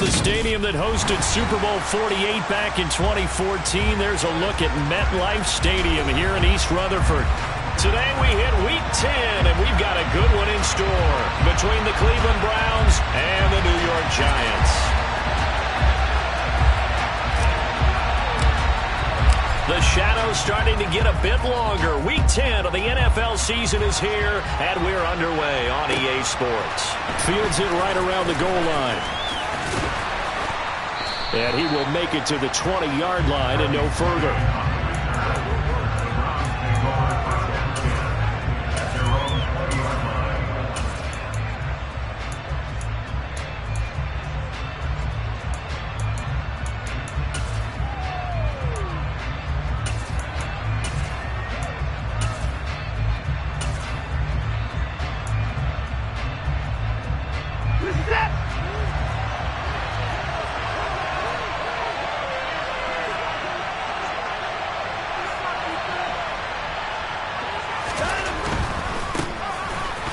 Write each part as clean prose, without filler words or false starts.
the stadium that hosted Super Bowl 48 back in 2014. There's a look at MetLife Stadium here in East Rutherford. Today we hit Week 10, and we've got a good one in store between the Cleveland Browns and the New York Giants. The shadow's starting to get a bit longer. Week 10 of the NFL season is here, and we're underway on EA Sports. Fields it right around the goal line. And he will make it to the 20-yard line and no further.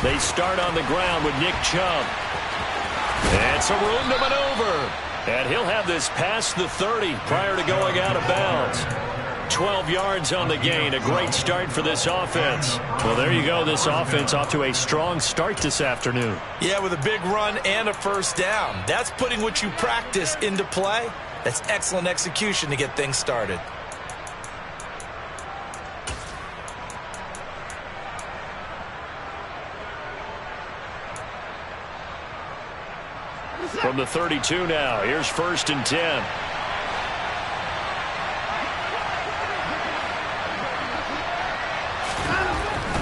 They start on the ground with Nick Chubb. And some room to maneuver. And he'll have this past the 30 prior to going out of bounds. 12 yards on the gain. A great start for this offense. Well, there you go. This offense off to a strong start this afternoon. Yeah, with a big run and a first down. That's putting what you practice into play. That's excellent execution to get things started. From the 32 now, here's 1st and 10.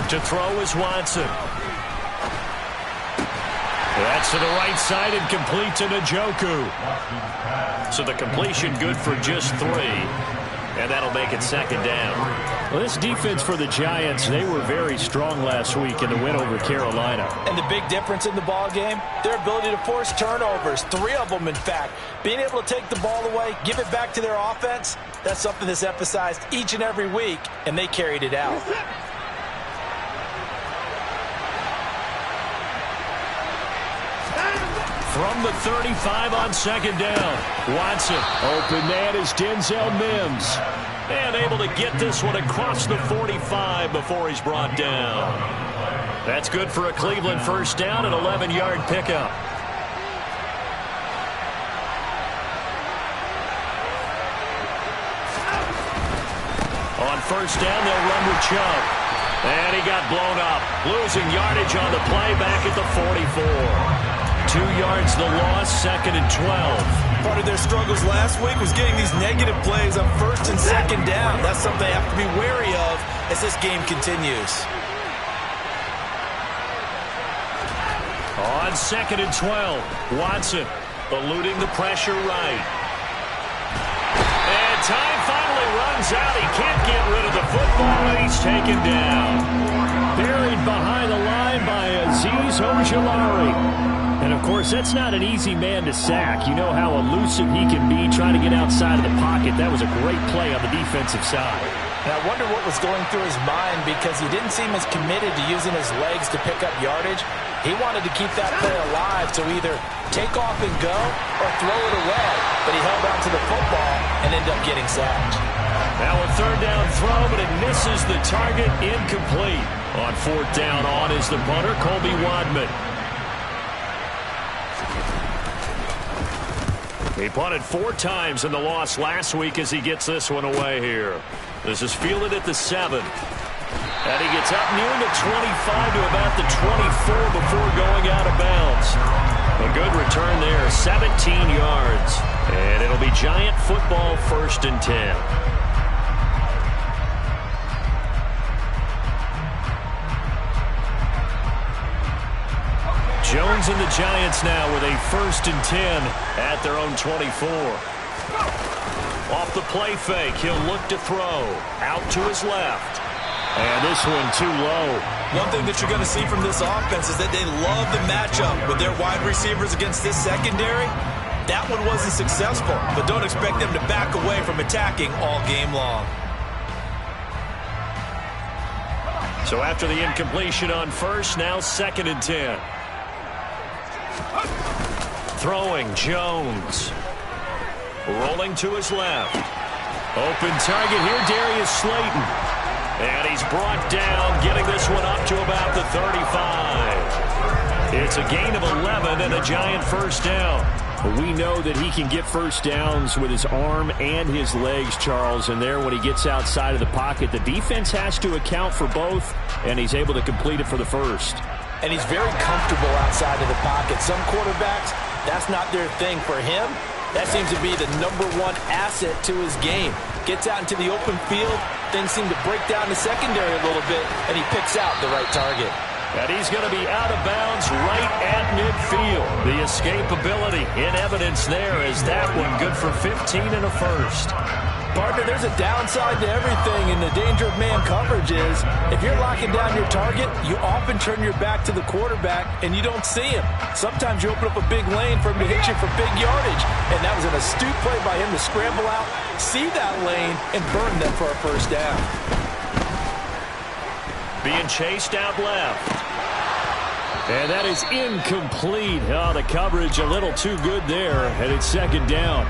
To throw is Watson. That's to the right side and complete to Njoku. So the completion good for just 3. And that'll make it 2nd down. Well, this defense for the Giants, they were very strong last week in the win over Carolina. And the big difference in the ball game, their ability to force turnovers, 3 of them in fact. Being able to take the ball away, give it back to their offense, that's something that's emphasized each and every week, and they carried it out. From the 35 on 2nd down. Watson, open man is Denzel Mims. And able to get this one across the 45 before he's brought down. That's good for a Cleveland first down, an 11-yard pickup. On first down, they'll run with Chubb. And he got blown up. Losing yardage on the play back at the 44. 2 yards the loss, 2nd and 12. Part of their struggles last week was getting these negative plays on 1st and 2nd down. That's something they have to be wary of as this game continues. On 2nd and 12, Watson eluding the pressure right. And time finally runs out. He can't get rid of the football, and he's taken down. Buried behind the line by Azeez Ojulari. And, of course, that's not an easy man to sack. You know how elusive he can be trying to get outside of the pocket. That was a great play on the defensive side. And I wonder what was going through his mind, because he didn't seem as committed to using his legs to pick up yardage. He wanted to keep that play alive to either take off and go or throw it away. But he held on to the football and ended up getting sacked. Now a 3rd down throw, but it misses the target, incomplete. On 4th down, on is the punter, Colby Wadman. He punted 4 times in the loss last week as he gets this one away here. This is fielded at the 7. And he gets up near the 25 to about the 24 before going out of bounds. A good return there, 17 yards. And it'll be Giant football, 1st and 10. Jones and the Giants now with a 1st and 10 at their own 24. Off the play fake, he'll look to throw. Out to his left. And this one too low. One thing that you're going to see from this offense is that they love the matchup with their wide receivers against this secondary. That one wasn't successful, but don't expect them to back away from attacking all game long. So after the incompletion on 1st, now 2nd and 10. Throwing, Jones. Rolling to his left. Open target here, Darius Slayton. And he's brought down, getting this one up to about the 35. It's a gain of 11 and a Giant first down. We know that he can get first downs with his arm and his legs, Charles. And there, when he gets outside of the pocket, the defense has to account for both, and he's able to complete it for the first. And he's very comfortable outside of the pocket. Some quarterbacks, that's not their thing. For him, that seems to be the #1 asset to his game. Gets out into the open field, things seem to break down the secondary a little bit, and he picks out the right target. And he's going to be out of bounds right at midfield. The escapability in evidence there is that one good for 15 and a first. Partner, there's a downside to everything, and the danger of man coverage is if you're locking down your target, you often turn your back to the quarterback and you don't see him. Sometimes you open up a big lane for him to hit you for big yardage, and that was an astute play by him to scramble out, see that lane, and burn them for a first down. Being chased out left. And that is incomplete. Oh, the coverage a little too good there, and it's second down.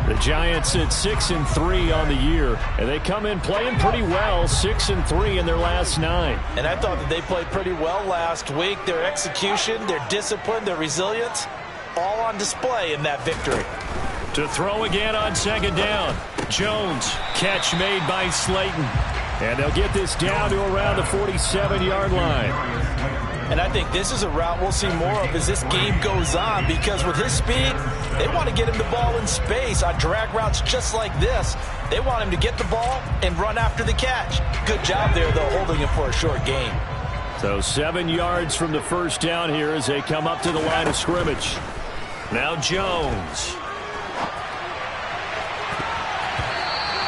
The Giants at 6-3 on the year, and they come in playing pretty well, 6-3 in their last 9. And I thought that they played pretty well last week. Their execution, their discipline, their resilience, all on display in that victory. To throw again on second down. Jones, catch made by Slayton. And they'll get this down to around the 47-yard line. And I think this is a route we'll see more of as this game goes on, because with his speed, they want to get him the ball in space on drag routes just like this. They want him to get the ball and run after the catch. Good job there, though, holding him for a short gain. So 7 yards from the first down here as they come up to the line of scrimmage. Now Jones.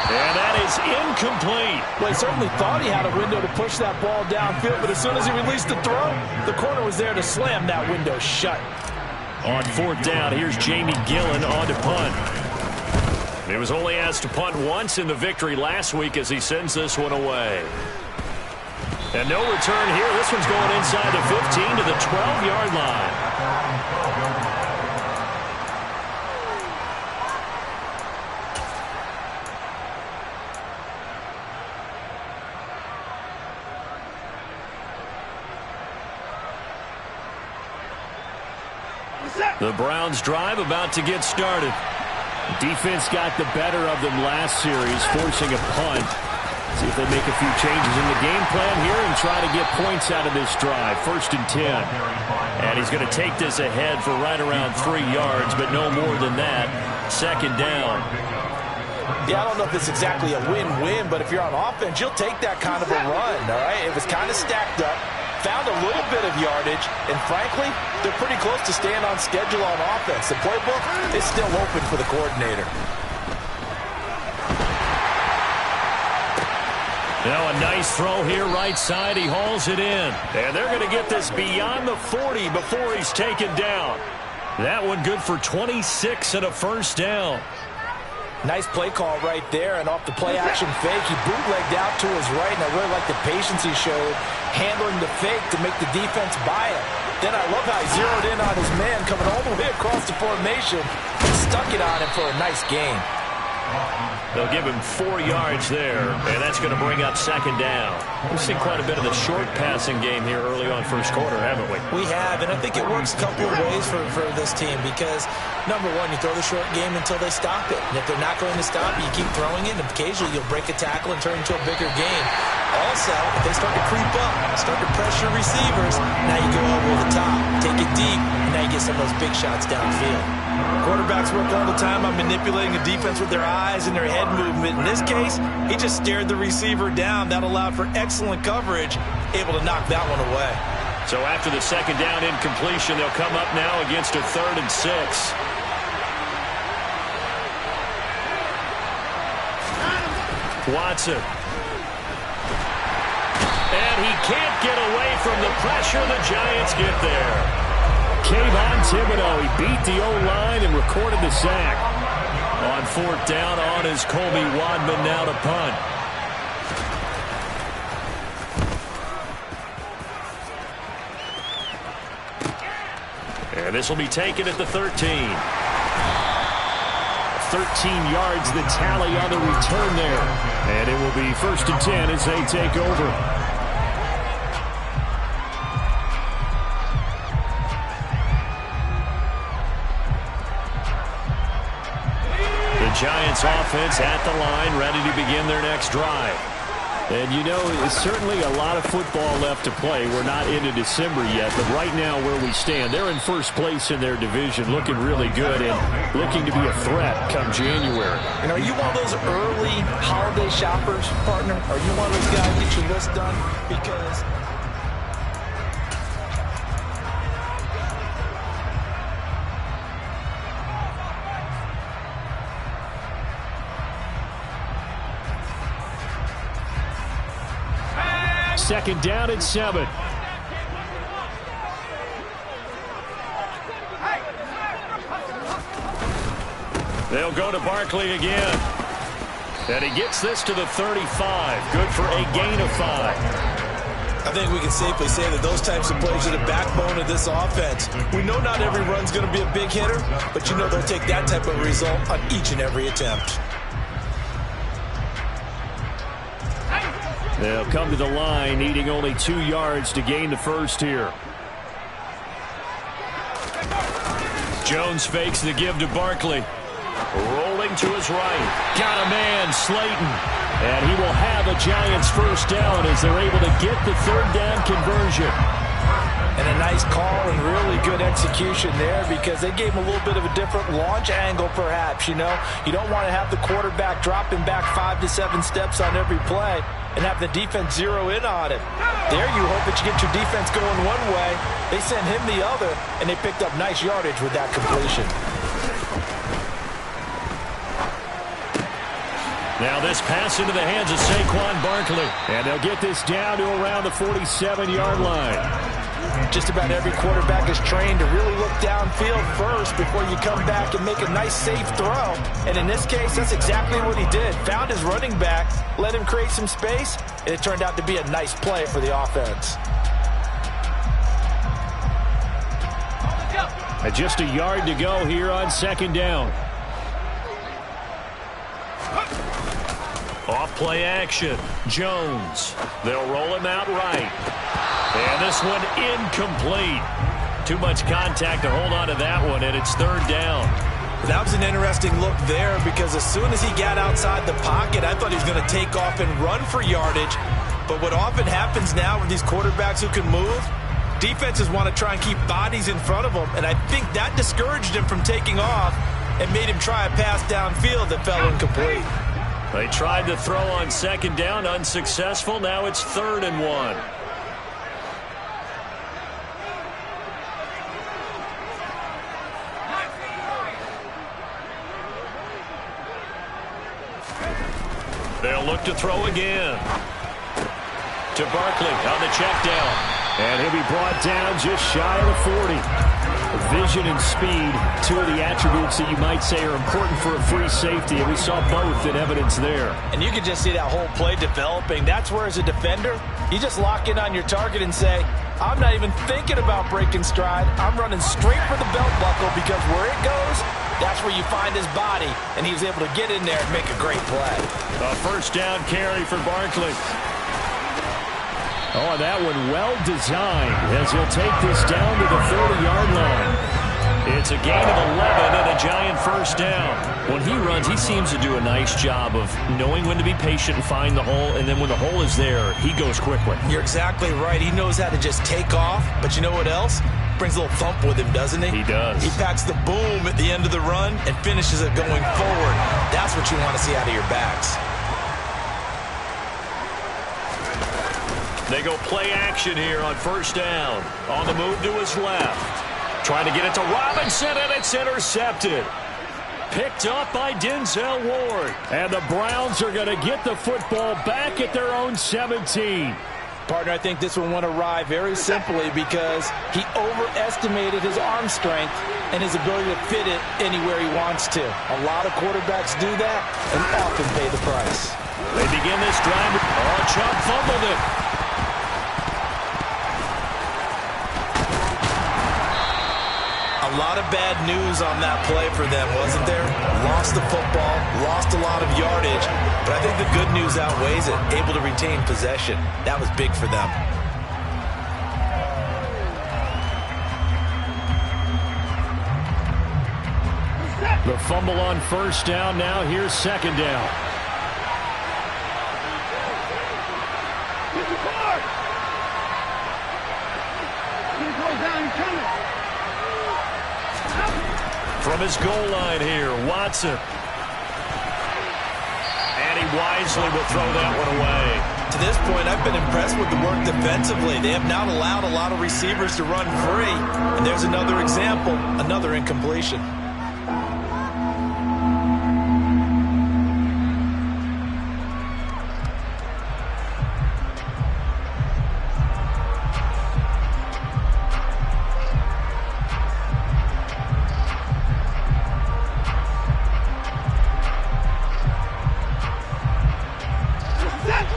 And that is incomplete. Well, he certainly thought he had a window to push that ball downfield, but as soon as he released the throw, the corner was there to slam that window shut. On fourth down, here's Jamie Gillen on to punt. He was only asked to punt once in the victory last week as he sends this one away. And no return here. This one's going inside the 15 to the 12-yard line. The Browns drive about to get started. Defense got the better of them last series, forcing a punt. See if they make a few changes in the game plan here and try to get points out of this drive. 1st and 10. And he's going to take this ahead for right around 3 yards, but no more than that. 2nd down. Yeah, I don't know if it's exactly a win-win, but if you're on offense, you'll take that kind of a run, all right? It was kind of stacked up. Found a little bit of yardage, and frankly, they're pretty close to staying on schedule on offense. The playbook is still open for the coordinator. Now a nice throw here right side. He hauls it in. And they're going to get this beyond the 40 before he's taken down. That one good for 26 and a first down. Nice play call right there, and off the play-action fake, he bootlegged out to his right, and I really like the patience he showed handling the fake to make the defense buy it. Then I love how he zeroed in on his man coming all the way across the formation and stuck it on him for a nice gain. They'll give him 4 yards there, and that's going to bring up 2nd down. We've seen quite a bit of the short passing game here early on first quarter, haven't we? We have, and I think it works a couple of ways for this team because, number one, you throw the short game until they stop it. And if they're not going to stop it, you keep throwing it, and occasionally you'll break a tackle and turn it into a bigger game. Also, if they start to creep up, start to pressure receivers, now you go over the top, take it deep, and now you get some of those big shots downfield. Quarterbacks work all the time on manipulating a defense with their eyes and their head movement. In this case, he just stared the receiver down. That allowed for excellent coverage, able to knock that one away. So after the 2nd down incompletion, they'll come up now against a 3rd and 6. Watson. And he can't get away from the pressure. The Giants get there. Kayvon Thibodeau, he beat the O-line and recorded the sack. On 4th down, on is Colby Wadman now to punt. And this will be taken at the 13. 13 yards, the tally on the return there. And it will be 1st and 10 as they take over. The Giants offense at the line, ready to begin their next drive. And you know, it's certainly a lot of football left to play. We're not into December yet, but right now where we stand, they're in first place in their division, looking really good and looking to be a threat come January. And are you one of those early holiday shoppers, partner? Are you one of those guys get your list done? Because second down and 7. They'll go to Barkley again. And he gets this to the 35. Good for a gain of 5. I think we can safely say that those types of plays are the backbone of this offense. We know not every run's going to be a big hitter, but you know they'll take that type of result on each and every attempt. They'll come to the line, needing only 2 yards to gain the first here. Jones fakes the give to Barkley. Rolling to his right. Got a man, Slayton. And he will have a Giants first down as they're able to get the 3rd down conversion. And a nice call and really good execution there because they gave him a little bit of a different launch angle perhaps, you know. You don't want to have the quarterback dropping back 5 to 7 steps on every play and have the defense zero in on him. There you hope that you get your defense going one way. They sent him the other, and they picked up nice yardage with that completion. Now this pass into the hands of Saquon Barkley. And they'll get this down to around the 47-yard line. Just about every quarterback is trained to really look downfield first before you come back and make a nice, safe throw. And in this case, that's exactly what he did. Found his running back, let him create some space, and it turned out to be a nice play for the offense. And just a yard to go here on 2nd down. Off play action. Jones. They'll roll him out right. And this one incomplete. Too much contact to hold on to that one, and it's 3rd down. That was an interesting look there because as soon as he got outside the pocket, I thought he was going to take off and run for yardage. But what often happens now with these quarterbacks who can move, defenses want to try and keep bodies in front of them, and I think that discouraged him from taking off and made him try a pass downfield that fell incomplete. They tried to throw on 2nd down, unsuccessful. Now it's 3rd and 1. They'll look to throw again. To Barkley on the check down. And he'll be brought down just shy of the 40. Vision and speed, 2 of the attributes that you might say are important for a free safety, and we saw both in evidence there. And you can just see that whole play developing. That's where, as a defender, you just lock in on your target and say, I'm not even thinking about breaking stride. I'm running straight for the belt buckle because where it goes, that's where you find his body, and he was able to get in there and make a great play. A 1st down carry for Barkley. Oh, that one well designed as he'll take this down to the 30-yard line. It's a gain of 11 and a Giant first down. When he runs, he seems to do a nice job of knowing when to be patient and find the hole, and then when the hole is there, he goes quickly. You're exactly right. He knows how to just take off, but you know what else? Brings a little thump with him, doesn't he? He does. He packs the boom at the end of the run and finishes it going forward. That's what you want to see out of your backs. They go play action here on 1st down. On the move to his left. Trying to get it to Robinson, and it's intercepted. Picked up by Denzel Ward. And the Browns are going to get the football back at their own 17. Partner, I think this one went awry very simply because he overestimated his arm strength and his ability to fit it anywhere he wants to. A lot of quarterbacks do that and often pay the price. They begin this drive. Oh, Chubb fumbled it. A lot of bad news on that play for them, wasn't there? Lost the football, lost a lot of yardage, but I think the good news outweighs it. Able to retain possession. That was big for them. The fumble on first down. Now here's second down. From his goal line here, Watson. And he wisely will throw that one away. To this point, I've been impressed with the work defensively. They have not allowed a lot of receivers to run free. And there's another example, another incompletion.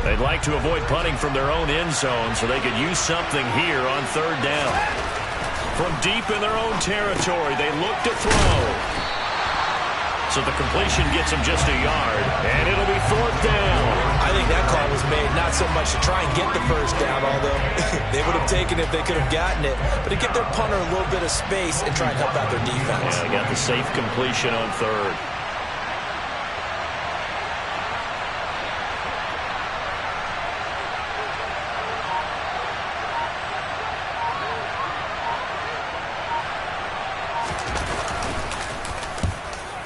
They'd like to avoid punting from their own end zone so they could use something here on third down. From deep in their own territory, they look to throw. So the completion gets them just a yard, and it'll be fourth down. I think that call was made not so much to try and get the first down, although they would have taken it if they could have gotten it, but to give their punter a little bit of space and try and help out their defense. Yeah, they got the safe completion on third.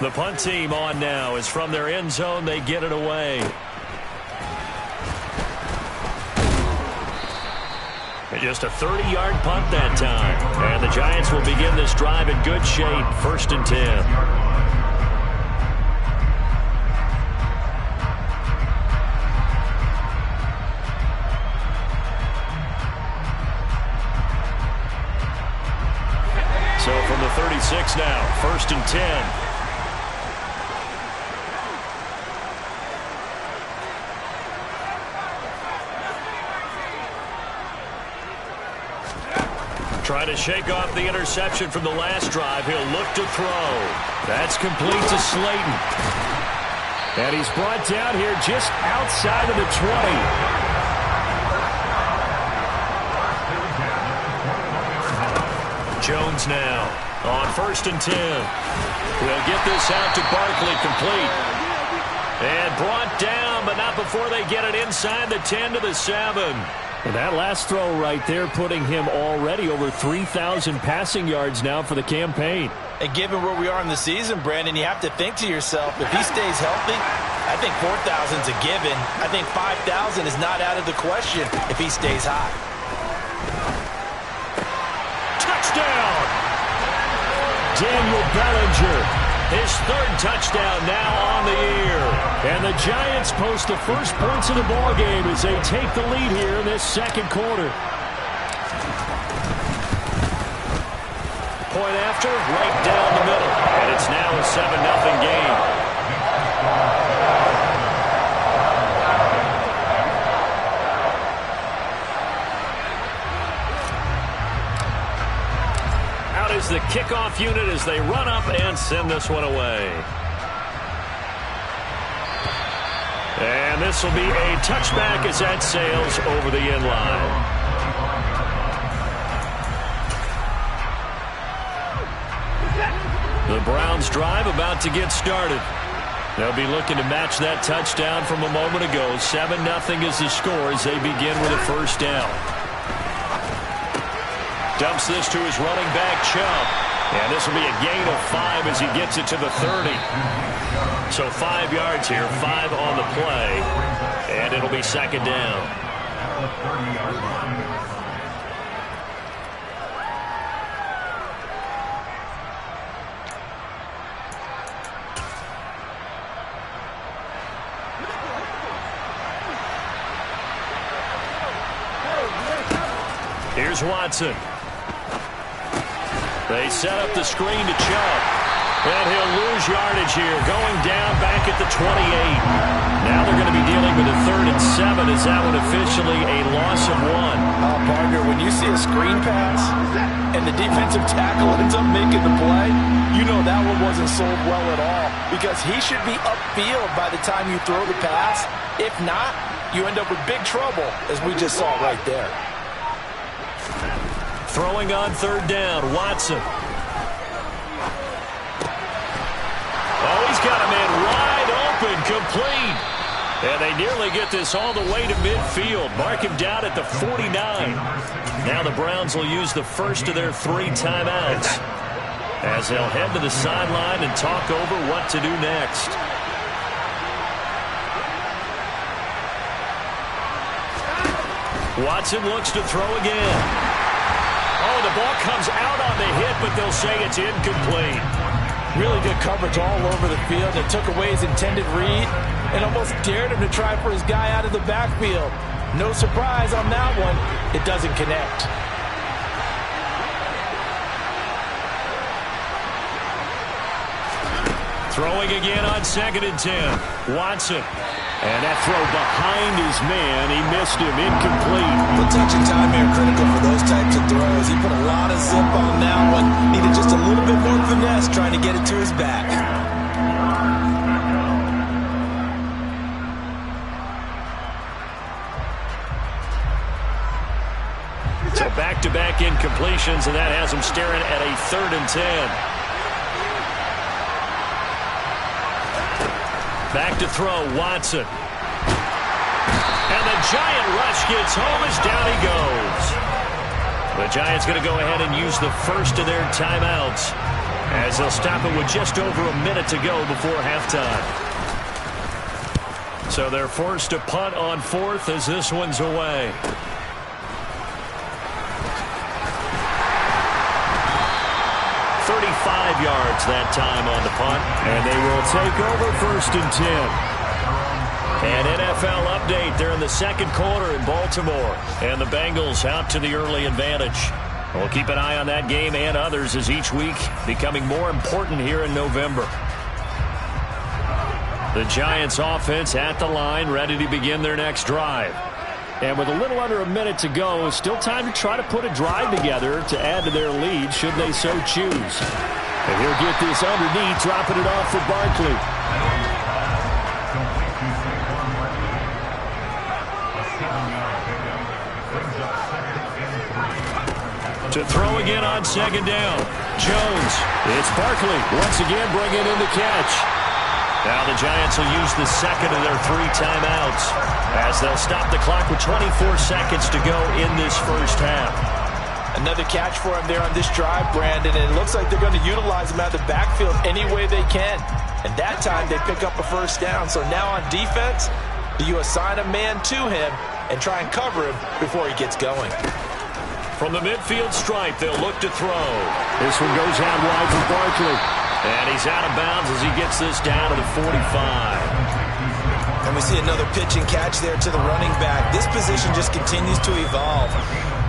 The punt team on now is from their end zone. They get it away. Just a 30-yard punt that time. And the Giants will begin this drive in good shape. First and 10. So from the 36 now, first and 10. Trying to shake off the interception from the last drive. He'll look to throw. That's complete to Slayton. And he's brought down here just outside of the 20. Jones now on first and 10. We'll get this out to Barkley, complete. And brought down, but not before they get it inside the 10 to the 7. And that last throw right there putting him already over 3,000 passing yards now for the campaign. And given where we are in the season, Brandon, you have to think to yourself, if he stays healthy, I think 4,000 is a given. I think 5,000 is not out of the question if he stays hot. Touchdown! Daniel Bellinger. His third touchdown now on the year. And the Giants post the first points of the ballgame as they take the lead here in this second quarter. Point after, right down the middle. And it's now a 7-0 game. Is the kickoff unit as they run up and send this one away. And this will be a touchback as that sails over the end line. The Browns drive about to get started. They'll be looking to match that touchdown from a moment ago. 7-0 is the score as they begin with a first down. Dumps this to his running back, Chubb. And this will be a gain of 5 as he gets it to the 30. So 5 yards here, 5 on the play. And it'll be second down. Here's Watson. They set up the screen to Chubb. And he'll lose yardage here, going down back at the 28. Now they're going to be dealing with a 3rd and 7. Is that one officially a loss of 1? Partner, when you see a screen pass, and the defensive tackle ends up making the play, you know that one wasn't sold well at all, because he should be upfield by the time you throw the pass. If not, you end up with big trouble, as we just saw right there. Throwing on third down, Watson. Oh, he's got a man wide open, complete. And they nearly get this all the way to midfield. Mark him down at the 49. Now the Browns will use the first of their 3 timeouts, as they'll head to the sideline and talk over what to do next. Watson looks to throw again. Oh, the ball comes out on the hit, but they'll say it's incomplete. Really good coverage all over the field. It took away his intended read and almost dared him to try for his guy out of the backfield. No surprise on that one. It doesn't connect. Throwing again on 2nd and 10. Watson. And that throw behind his man. He missed him. Incomplete. The touch and time here critical for those types of throws. He put a lot of zip on that one. Needed just a little bit more finesse trying to get it to his back. So back-to-back incompletions, and that has him staring at a 3rd and 10. Back to throw, Watson. And the Giant rush gets home as down he goes. The Giants going to go ahead and use the first of their timeouts, as they'll stop it with just over a minute to go before halftime. So they're forced to punt on 4th as this one's away. Yards that time on the punt, and they will take over 1st and 10. An NFL update. They're in the 2nd quarter in Baltimore, and the Bengals out to the early advantage. We'll keep an eye on that game and others as each week becoming more important here in November. The Giants offense at the line, ready to begin their next drive. And with a little under a minute to go, still time to try to put a drive together to add to their lead should they so choose. And he'll get this underneath, dropping it off for Barkley. To throw again on 2nd down. Jones. It's Barkley once again bringing in the catch. Now the Giants will use the 2nd of their 3 timeouts, as they'll stop the clock with 24 seconds to go in this first half. Another catch for him there on this drive, Brandon, and it looks like they're going to utilize him out of the backfield any way they can. And that time they pick up a first down. So now on defense, do you assign a man to him and try and cover him before he gets going? From the midfield stripe, they'll look to throw. This one goes out wide for Barkley. And he's out of bounds as he gets this down to the 45. And we see another pitch and catch there to the running back. This position just continues to evolve.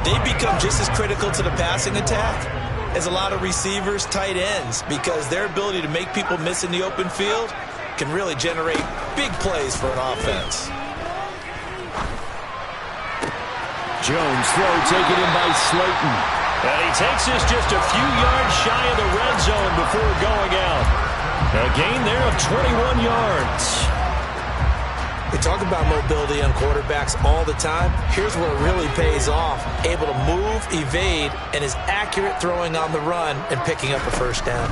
They become just as critical to the passing attack as a lot of receivers, tight ends, because their ability to make people miss in the open field can really generate big plays for an offense. Jones throw taken in by Slayton. And he takes this just a few yards shy of the red zone before going out. A gain there of 21 yards. We talk about mobility on quarterbacks all the time. Here's where it really pays off. Able to move, evade, and is accurate throwing on the run and picking up a first down.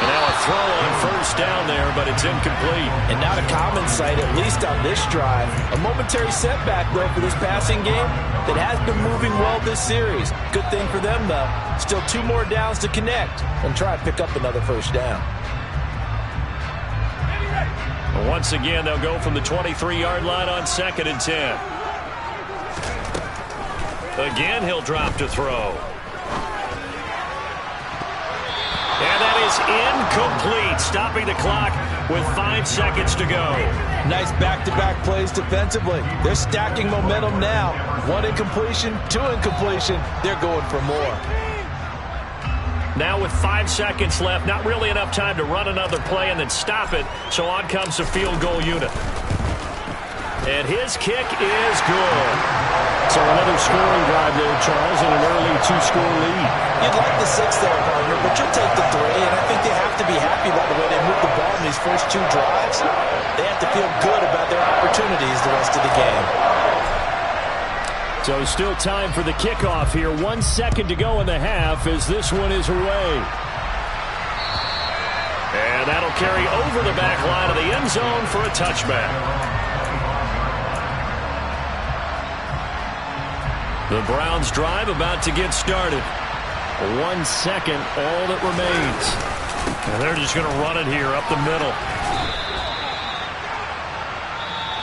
And now a throw on first down there, but it's incomplete. And not a common sight, at least on this drive. A momentary setback, though, for this passing game that has been moving well this series. Good thing for them, though. Still 2 more downs to connect and try to pick up another first down. Once again, they'll go from the 23-yard line on 2nd and 10. Again, he'll drop to throw. And that is incomplete, stopping the clock with 5 seconds to go. Nice back-to-back plays defensively. They're stacking momentum now. 1 incompletion, 2 incompletion. They're going for more. Now with 5 seconds left, not really enough time to run another play and then stop it, so on comes the field goal unit. And his kick is good. So another scoring drive there, Charles, and an early 2-score lead. You'd like the 6 there, partner, but you'll take the 3, and I think they have to be happy about the way they moved the ball in these first 2 drives. They have to feel good about their opportunities the rest of the game. So still time for the kickoff here. 1 second to go in the half as this one is away. And that'll carry over the back line of the end zone for a touchback. The Browns drive about to get started. 1 second, all that remains. And they're just going to run it here up the middle.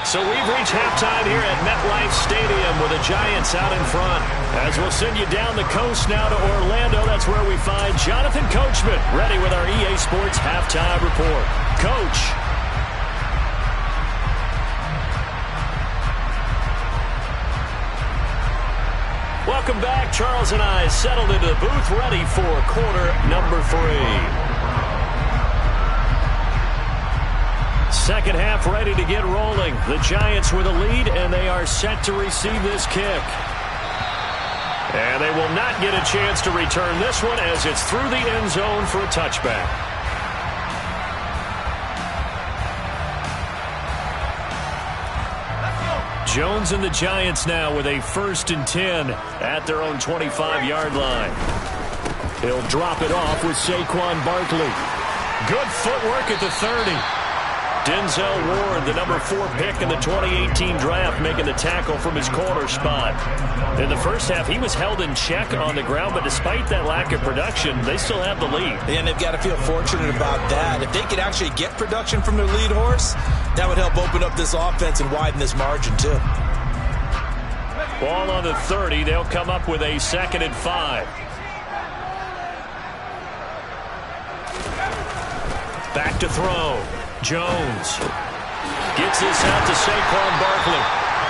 So we've reached halftime here at MetLife Stadium with the Giants out in front. As we'll send you down the coast now to Orlando, that's where we find Jonathan Coachman ready with our EA Sports Halftime Report. Coach. Welcome back. Charles and I settled into the booth ready for quarter number 3. Second half ready to get rolling. The Giants with a lead, and they are set to receive this kick. And they will not get a chance to return this one as it's through the end zone for a touchback. Jones and the Giants now with a 1st and 10 at their own 25-yard line. He'll drop it off with Saquon Barkley. Good footwork at the 30. Denzel Ward, the number 4 pick in the 2018 draft, making the tackle from his corner spot. In the first half, he was held in check on the ground, but despite that lack of production, they still have the lead. And they've got to feel fortunate about that. If they could actually get production from their lead horse, that would help open up this offense and widen this margin, too. Ball on the 30. They'll come up with a 2nd and 5. Back to throw. Jones gets this out to Saquon Barkley,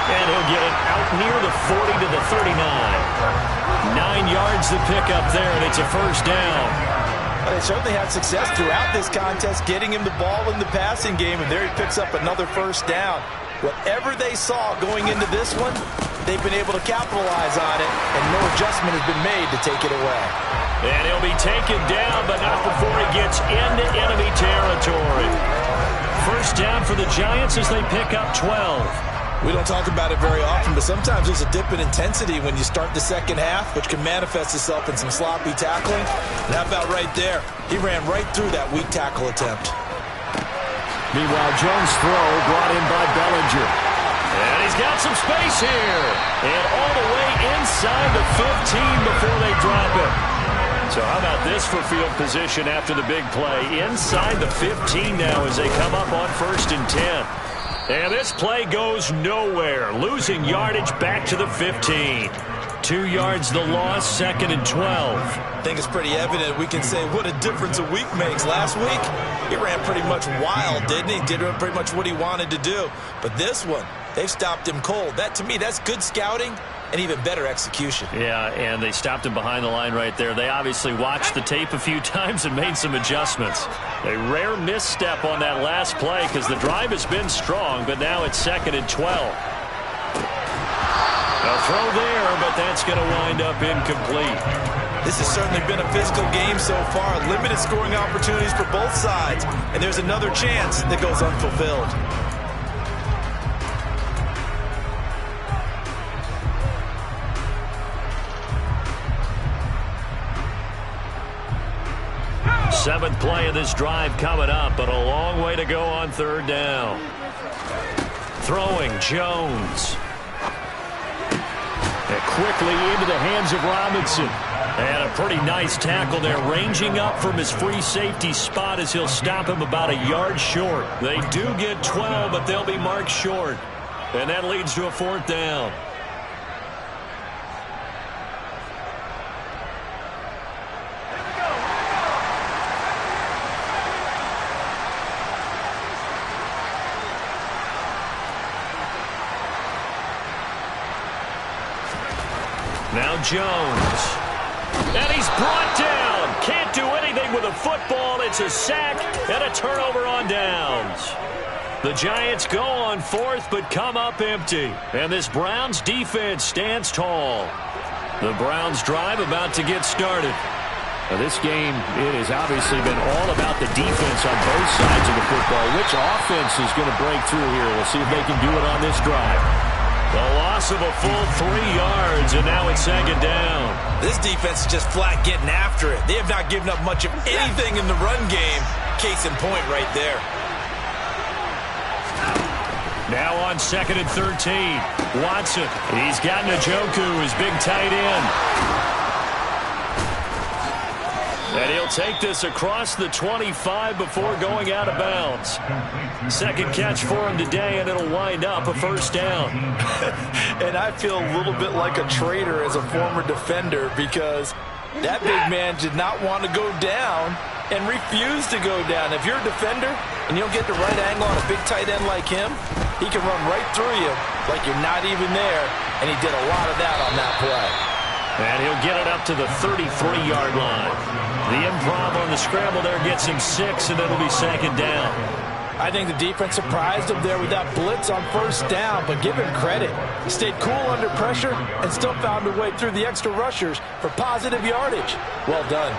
and he'll get it out near the 40 to the 39. 9 yards to pick up there, and it's a 1st down. Well, they certainly had success throughout this contest, getting him the ball in the passing game, and there he picks up another 1st down. Whatever they saw going into this one, they've been able to capitalize on it, and no adjustment has been made to take it away. And he'll be taken down, but not before he gets into enemy territory. 1st down for the Giants as they pick up 12. We don't talk about it very often, but sometimes there's a dip in intensity when you start the second half, which can manifest itself in some sloppy tackling. And how about right there? He ran right through that weak tackle attempt. Meanwhile, Jones' throw brought in by Bellinger. And he's got some space here. And all the way inside the 15 before they drop it. So how about this for field position after the big play? Inside the 15 now as they come up on 1st and 10. And this play goes nowhere. Losing yardage back to the 15. 2 yards the loss, 2nd and 12. I think it's pretty evident. We can say what a difference a week makes. Last week, he ran pretty much wild, didn't he? Did pretty much what he wanted to do. But this one, they've stopped him cold. That, to me, that's good scouting and even better execution. Yeah, and they stopped him behind the line right there. They obviously watched the tape a few times and made some adjustments. A rare misstep on that last play because the drive has been strong, but now it's 2nd and 12. A throw there, but that's going to wind up incomplete. This has certainly been a physical game so far. Limited scoring opportunities for both sides, and there's another chance that goes unfulfilled. Seventh play of this drive coming up, but a long way to go on 3rd down. Throwing Jones. And quickly into the hands of Robinson. And a pretty nice tackle there, ranging up from his free safety spot as he'll stop him about a yard short. They do get 12, but they'll be marked short. And that leads to a 4th down. Now Jones. And he's brought down. Can't do anything with a football. It's a sack and a turnover on downs. The Giants go on fourth, but come up empty. And this Browns defense stands tall. The Browns drive about to get started. Now this game, it has obviously been all about the defense on both sides of the football. Which offense is going to break through here? We'll see if they can do it on this drive. The loss of a full 3 yards, and now it's second down. This defense is just flat getting after it. They have not given up much of anything in the run game. Case in point right there. Now on 2nd and 13. Watson. He's got Njoku, his big tight end. And he'll take this across the 25 before going out of bounds. Second catch for him today, and it'll wind up a first down. And I feel a little bit like a traitor as a former defender because that big man did not want to go down and refused to go down. If you're a defender and you don't get the right angle on a big tight end like him, he can run right through you like you're not even there, and he did a lot of that on that play. And he'll get it up to the 33-yard line. The improv on the scramble there gets him 6, and it'll be second down. I think the defense surprised him there with that blitz on first down, but give him credit. He stayed cool under pressure and still found a way through the extra rushers for positive yardage. Well done.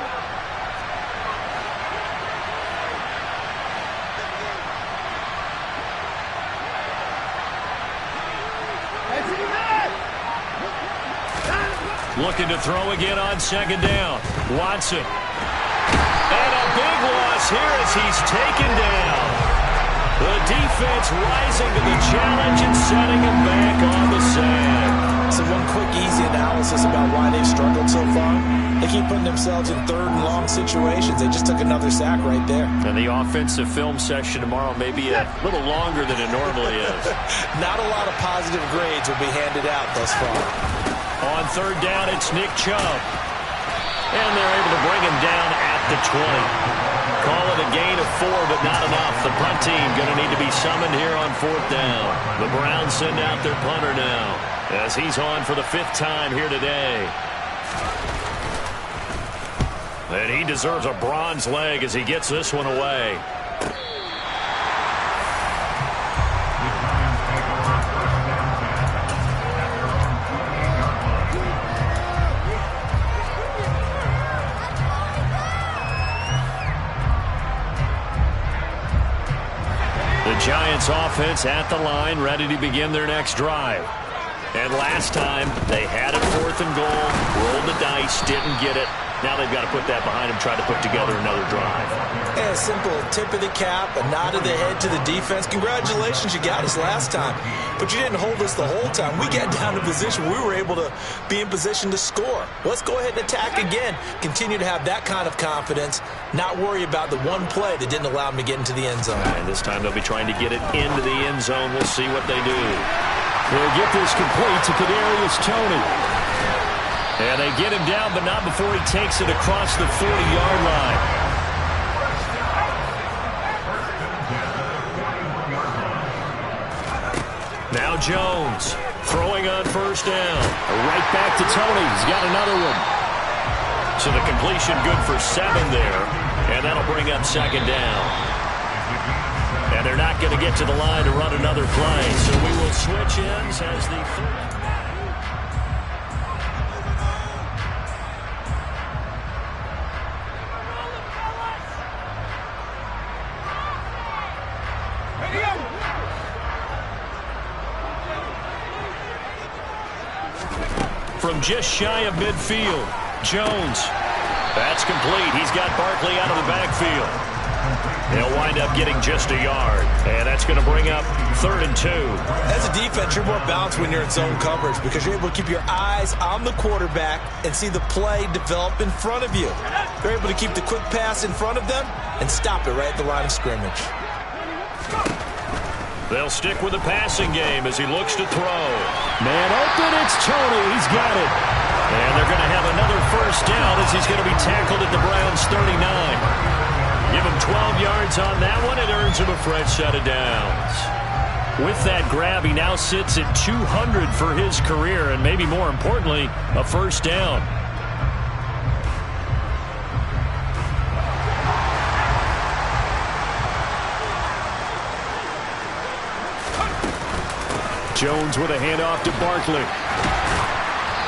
Looking to throw again on second down. Watson. And a big loss here as he's taken down. The defense rising to the challenge and setting him back on the sand. So one quick, easy analysis about why they've struggled so far. They keep putting themselves in third and long situations. They just took another sack right there. And the offensive film session tomorrow may be a little longer than it normally is. Not a lot of positive grades will be handed out thus far. On third down, it's Nick Chubb. And they're able to bring him down at the 20. Call it a gain of 4, but not enough. The punt team going to need to be summoned here on fourth down. The Browns send out their punter now as he's on for the 5th time here today. And he deserves a bronze leg as he gets this one away. Giants offense at the line, ready to begin their next drive. And last time, they had it 4th and goal, rolled the dice, didn't get it. Now they've got to put that behind them, try to put together another drive. And a simple tip of the cap, a nod of the head to the defense. Congratulations, you got us last time. But you didn't hold us the whole time. We got down to position. We were able to be in position to score. Let's go ahead and attack again. Continue to have that kind of confidence. Not worry about the one play that didn't allow them to get into the end zone. And this time they'll be trying to get it into the end zone. We'll see what they do. They'll get this complete to Kadarius Toney. And they get him down, but not before he takes it across the 40-yard line. Now Jones throwing on first down. Right back to Toney. He's got another one. So the completion good for 7 there. And that'll bring up second down. And they're not going to get to the line to run another play. So we will switch ends as the third. From just shy of midfield, Jones. That's complete. He's got Barkley out of the backfield. They'll wind up getting just a yard. And that's going to bring up 3rd and 2. As a defense, you're more balanced when you're in zone coverage because you're able to keep your eyes on the quarterback and see the play develop in front of you. You're able to keep the quick pass in front of them and stop it right at the line of scrimmage. They'll stick with the passing game as he looks to throw. Man open, it's Toney. He's got it. And they're going to have another first down as he's going to be tackled at the Browns' 39. Give him 12 yards on that one. It earns him a fresh set of downs. With that grab, he now sits at 200 for his career, and maybe more importantly, a first down. Jones with a handoff to Barkley.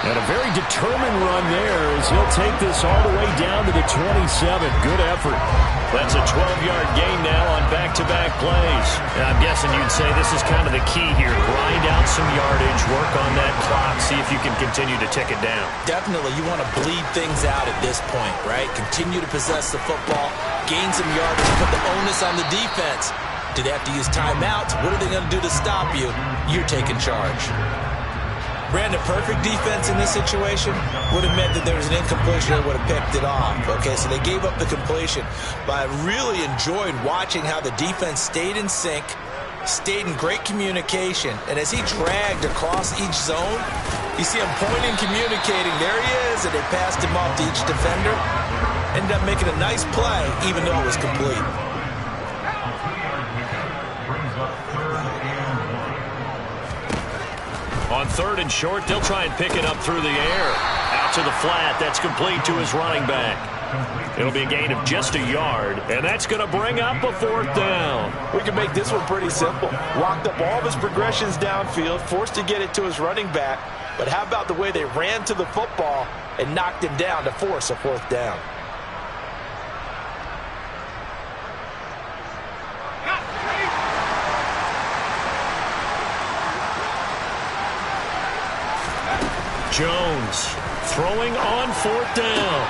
And a very determined run there as he'll take this all the way down to the 27. Good effort. That's a 12-yard gain now on back-to-back plays. And I'm guessing you'd say this is kind of the key here. Grind out some yardage, work on that clock, see if you can continue to tick it down. Definitely, you want to bleed things out at this point, right? Continue to possess the football, gain some yardage, put the onus on the defense. Do they have to use timeouts? What are they going to do to stop you? You're taking charge. Brandon, perfect defense in this situation would have meant that there was an incompletion. They would have picked it off. Okay, so they gave up the completion. But I really enjoyed watching how the defense stayed in sync, stayed in great communication. And as he dragged across each zone, you see him pointing, communicating. There he is, and they passed him off to each defender. Ended up making a nice play, even though it was complete. On 3rd and short, they'll try and pick it up through the air. Out to the flat. That's complete to his running back. It'll be a gain of just a yard, and that's going to bring up a 4th down. We can make this one pretty simple. Locked up all of his progressions downfield, forced to get it to his running back. But how about the way they ran to the football and knocked him down to force a 4th down? Jones throwing on 4th down.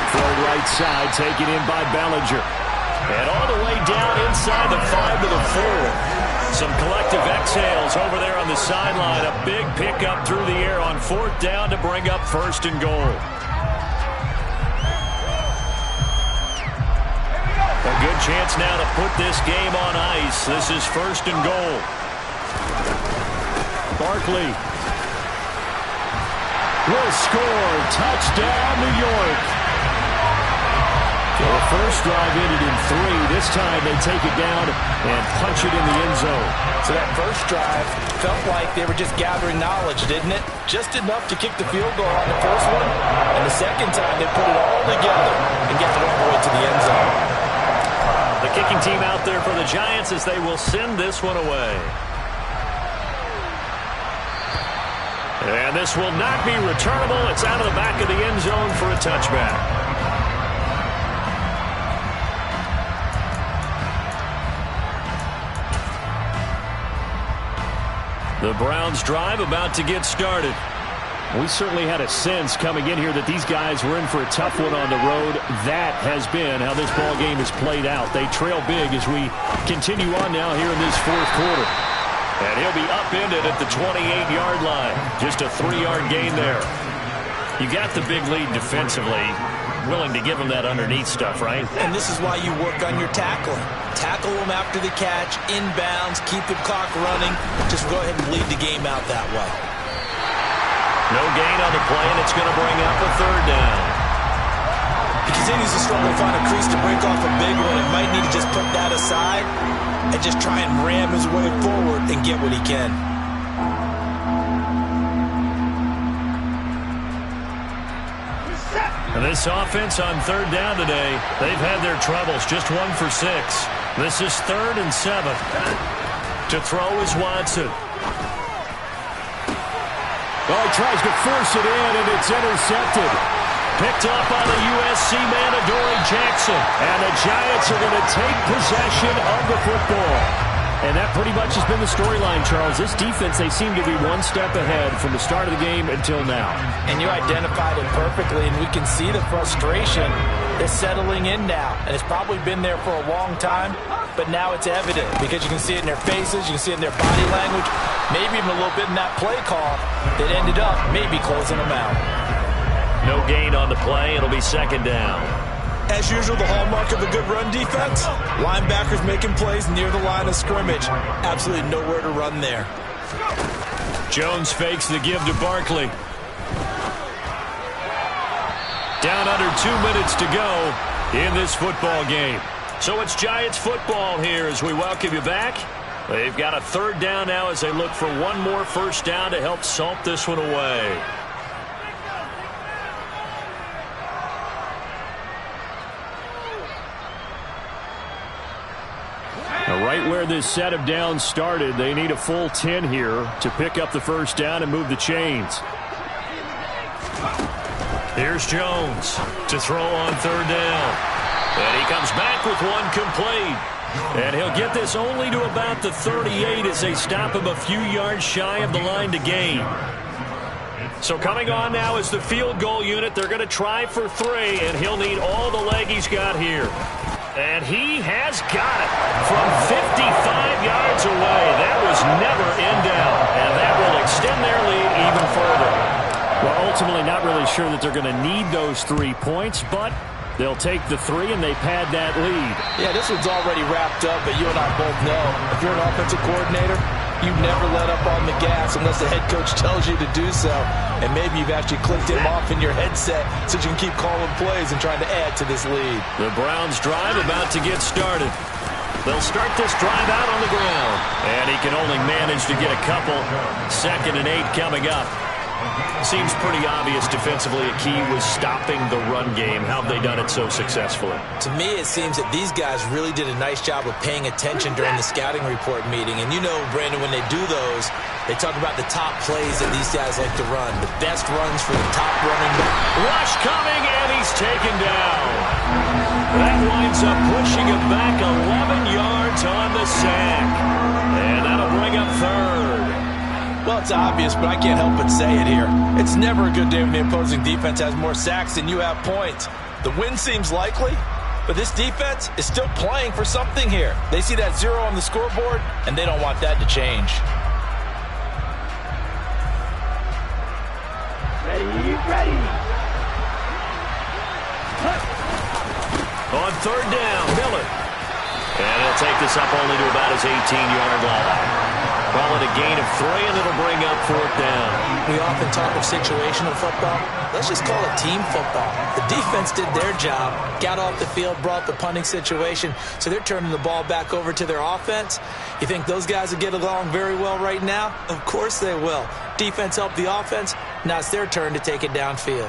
Throw right side, taken in by Bellinger. And all the way down inside the 5 to the 4. Some collective exhales over there on the sideline. A big pickup through the air on 4th down to bring up 1st and goal. A good chance now to put this game on ice. This is 1st and goal. Barkley will score. Touchdown, New York. So the first drive ended in 3. This time they take it down and punch it in the end zone. So that first drive felt like they were just gathering knowledge, didn't it? Just enough to kick the field goal on the first one. And the second time they put it all together and get it all the way to the end zone. The kicking team out there for the Giants as they will send this one away. And this will not be returnable. It's out of the back of the end zone for a touchback. The Browns drive about to get started. We certainly had a sense coming in here that these guys were in for a tough one on the road. That has been how this ball game has played out. They trail big as we continue on now here in this 4th quarter. And he'll be upended at the 28-yard line. Just a 3-yard gain there. You got the big lead defensively. Willing to give him that underneath stuff, right? And this is why you work on your tackling. Tackle him after the catch, inbounds, keep the clock running. Just go ahead and bleed the game out that way. No gain on the play, and it's going to bring up a 3rd down. He continues to struggle to find a crease to break off a big one. It might need to just put that aside and just try and ram his way forward and get what he can. And this offense on 3rd down today, they've had their troubles. Just 1 for 6. This is 3rd and 7. To throw is Watson. Oh, he tries to force it in, and it's intercepted. Picked up by the USC man, Adoree Jackson. And the Giants are going to take possession of the football. And that pretty much has been the storyline, Charles. This defense, they seem to be one step ahead from the start of the game until now. And you identified it perfectly, and we can see the frustration is settling in now. And it's probably been there for a long time, but now it's evident because you can see it in their faces, you can see it in their body language, maybe even a little bit in that play call that ended up maybe closing them out. No gain on the play. It'll be 2nd down. As usual, the hallmark of a good run defense, linebackers making plays near the line of scrimmage. Absolutely nowhere to run there. Jones fakes the give to Barkley. Down under 2 minutes to go in this football game. So it's Giants football here as we welcome you back. They've got a 3rd down now as they look for one more 1st down to help salt this one away. Now right where where this set of downs started. They need a full 10 here to pick up the first down and move the chains. Here's Jones to throw on third down. And he comes back with one complete. And he'll get this only to about the 38 as they stop him a few yards shy of the line to gain. So coming on now is the field goal unit. They're going to try for 3, and he'll need all the leg he's got here. And he has got it from 55 yards away. That was never in doubt, and that will extend their lead even further. Well, ultimately not really sure that they're going to need those 3 points, but they'll take the 3 and they pad that lead. Yeah, this one's already wrapped up, but you and I both know if you're an offensive coordinator, you never let up on the gas unless the head coach tells you to do so. And maybe you've actually clicked him off in your headset so you can keep calling plays and trying to add to this lead. The Browns drive about to get started. They'll start this drive out on the ground. And he can only manage to get a couple. 2nd and 8 coming up. Seems pretty obvious defensively a key was stopping the run game. How have they done it so successfully? To me, it seems that these guys really did a nice job of paying attention during the scouting report meeting. And you know, Brandon, when they do those, they talk about the top plays that these guys like to run. The best runs for the top running back. Rush coming, and he's taken down. That winds up pushing him back 11 yards on the sack. And that'll bring up 3rd. Well, it's obvious, but I can't help but say it here. It's never a good day when the opposing defense has more sacks than you have points. The win seems likely, but this defense is still playing for something here. They see that 0 on the scoreboard, and they don't want that to change. Ready. On 3rd down, Miller. And he'll take this up only to about his 18-yard line. Call it a gain of 3, and it'll bring up 4th down. We often talk of situational football. Let's just call it team football. The defense did their job, got off the field, brought the punting situation, so they're turning the ball back over to their offense. You think those guys will get along very well right now? Of course they will. Defense helped the offense. Now it's their turn to take it downfield.